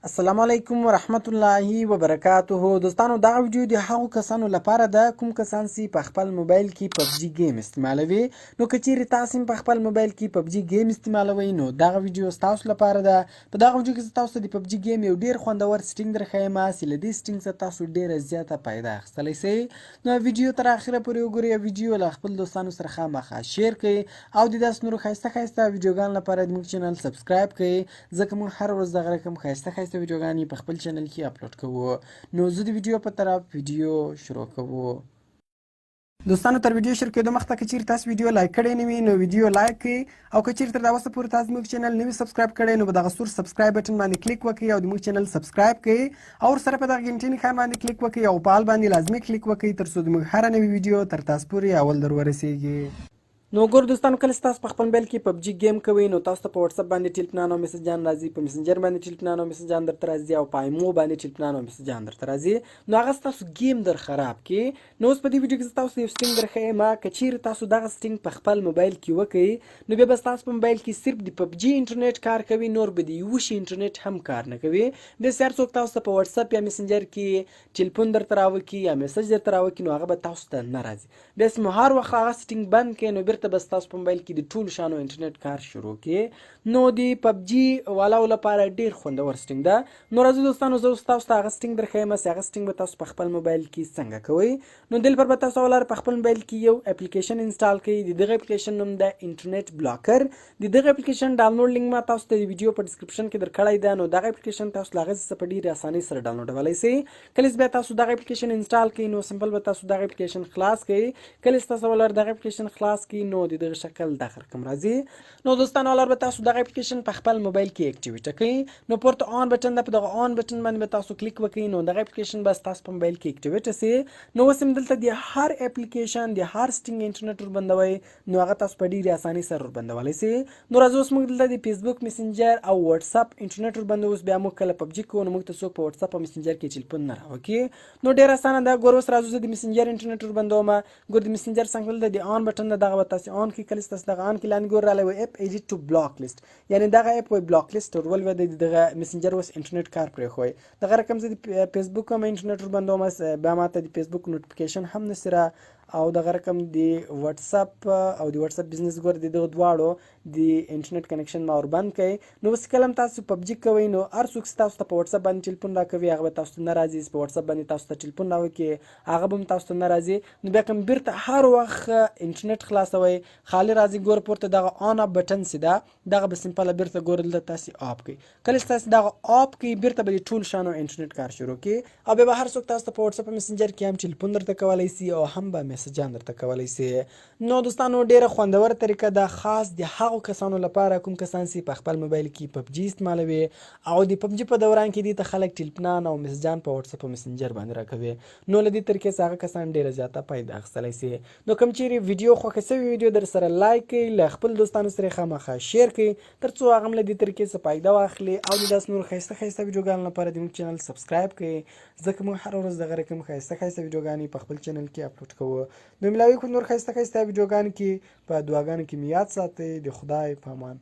السلام علیکم ورحمت الله وبرکاته. دوستانو دا ویډیو د هغو کسانو لپاره ده کوم کسان چې په خپل موبایل کې پبجي گیم استعمالوي. نو که چیرې تاسو په خپل موبایل کې پبجي گیم استعمالوي نو دغه ویډیو ستاسو لپاره ده. په دغه ویډیو کې تاسو د پبجي گیم یو ډیر خوندور سټینګ درښیم چې له دې سټینګ څخه تاسو ډیره زیاته پیدا اخیستلی شئ. نو ویډیو تر اخره پورې وګورئ، ویډیو له خپل دوستانو سره خامخا شیر کړئ او د داسې نورو ښایسته ښایسته ویډیوګانو لپاره زموږ چینل سبسکرایب کړئ، ځکه موږ هر ورځ دغه رقم ښایسته ښایسته ویډیوګانې په خپل چینل کې اپلوډ کوو. نو زه د ویډیو په طرف ویډیو شروع کوو. دوستانو تر ویډیو شروع کېدو مخته که چیرې تاسو ویډیو لایک کړی نه وي نو ویډیو لایک کړئ، او که چیرې تر دا وسه پورې تاسو زموږ چینل نه وي سبسکرایب کړی نو په دغه سور سبسکرایب بټن باندې کلیک وکړئ او زموږ چینل سبسکرایب کړئ او ورسره په دغه غنټې نښان باندې کلیک وکړئ او په آل باندې لازمي کلیک وکړئ تر څو زموږ هره نوې ویډیو تر تاسو پورې اول در ورسیږي. نو ګور دوستانو کله چې تاسو په خپل موبایل کې پبجي گیم کوئ نو تاسو ته په واتس اپ باندې ټیلیفونان او میسجان راځي، په میسنجر باندې ټیلیفونان او میسجان درته راځي او په ایمو باندې ټیلیفونان او میسجان درته راځي. نو هغه ستاسو گیم در خراب کړي. نو اوس په دې ویډیو کې تاسو یو سټینګ درښیم، که چیرې تاسو دغه سټینګ په خپل موبایل کې وکړئ نو بیا به ستاسو په موبایل کې صرف د پبجي انټرنیټ کار کوي، نور به د یو شي انټرنیټ هم کار نه کوي. بیا هر څوک تاسو ته په واتس اپ یا میسنجر کې ټیلیفون درته راوکړي یا میسج درته راوکړي نو هغه به تاسو ته نه راځي. بیا چې مو هر وخت هغه سټینګ بند کړئ نو بیرته به ستاسو په موبایل کې د ټولو شانو انټرنیټ کار شروع کړي. نو د پبجي والاو لپاره ډیر خوندور سټینګ ده. نو راځئ دوستانو زه اوس تاسو ته هغه سټینګ درښیم چې هغه سټینګ به تاسو په خپل موبایل کې څنګه کوئ. نو دلته به تاسو اول په خپل موبایل کې یو اپلیکیشن انسټال کړئ. د دغه اپلیکیشن نوم ده انټرنیټ بلاکر. د دغه اپلیکیشن ډاونلوډ لینک ما تاسو ته د ویډیو په ډسکرپشن کې درکړی ده. نو دغه اپلیکیشن تاسو له هغې څخه په ډیرې اسانۍ سره ډاونلوډولی شئ. کله چې بیا تاسو دغه اپلیکیشن انسټال کړئ نو سمپل به تاسو دغه اپلیکیشن خلاص کړئ. کله چې تاسو ولر دغه اپلیکیشن خلاص کړئ نو د دغه شکل دغه رقم راځي. نو دوستانو ولر به تاسو دغه اپلیکیشن په خپل موبایل کې اکټیویټ کړئ. نو پورته آن بټن ده، په دغه آن بټن باندې به تاسو کلیک وکړئ نو دغه اپلیکیشن به تاسو په موبایل کې اکټیویټ شي. نو اوس هم دلته د هر اپلیکیشن د هر سټینګ انټرنیټ ور بندوي نو هغه تاسو په ډیرې اسانۍ سره ور بندولی شئ. نو راځو اوس موږ دلته د فیسبوک میسنجر او واتس اپ انټرنیټ ور بندوو. اوس بیا موږ کله پبجي کوو نو موږ ته څوک په واتس اپ او میسنجر کې ټیلیفون نه راوکړي. نو ډیر اسانه ده. ګور اوس راځو زه د میسنجر انټرنیټ ور بندوم. ګور د میسنجر څنګه د آن بټن ده دغه به تاسو آن کړئ. کله چې تاسو دغه آن کړئ لاندې ګور راغلی وي اپ ایډیټ ټو بلاک لیست، یعنی دغه اپ وای بلاک لیست ورول و دغه میسنجر اوس انټرنیټ کار پرېښوی. دغه رقم زه د فیسبوک هم انټرنیټ ور بندوم بیا ماته د فیسبوک نوټیفیکیشن هم نشي او دغه رقم د واتس اپ او د واتس اپ بزنس ګور د دغه دواړو د انټرنیټ کنیکشن ما ور بند کړئ. نو اوس کله تاسو پبجي کوئ نو هر څوک تاسو ته په واتس اپ باندې ټلیفون راکوي هغه به تاسو ته نه راځي. په واتس اپ باندې تاسو ته ټلیفون راوکړي هغه به هم تاسو ته نه راځي. نو بیا کوم بیرته هر وخت انټرنیټ خلاصوي خالی راځي ګور پورته دغه آن اپ بټن سي ده دغه به سمپل بیرته ګور دلته تاسو اپ کړئ. کله چې تاسو دغه اپ کړئ بیرته به ټول شانو انټرنیټ کار شروع کړي او بیا هر څوک تاسو ته په واتس اپ میسنجر کې هم ټلیفون درته کولی شي او هم به میسجان درته کولی شي. نو دوستانو ډیره خوندور طریقه ده، خاص د هغو کسانو لپاره کوم کسان چې په خپل موبایل کې پبجي استعمالوي او د پبجي په دوران کې دي ته خلک ټلیفونان او میسجان په واتس اپ او میسنجر باندې راکوي. نو له دې طریقې څخه هغه کسان ډیره زیاته پیدا اخیستلی شي. نو کوم چیرې ویډیو خوښه شوې ویډیو در سره لایک کړئ، له خپل دوستانو سره خامخا شیر کړئ تر څو هغه هم له دې طریقې څخه فایده واخلي او د داسې نور ښایسته ښایسته ویډیوګانو لپاره زموږ چینل سبسکرایب کړئ، ځکه موږ هره ورځ دغه رقم ښایسته ښایسته ویډیوګانې په خپل چینل کې اپلوډ کوو. نو ملاوي کوم نور ښایسته ښایسته ویډیوګانو کې په دعاګانو کې مې یاد ساتئ. د خدای په امان.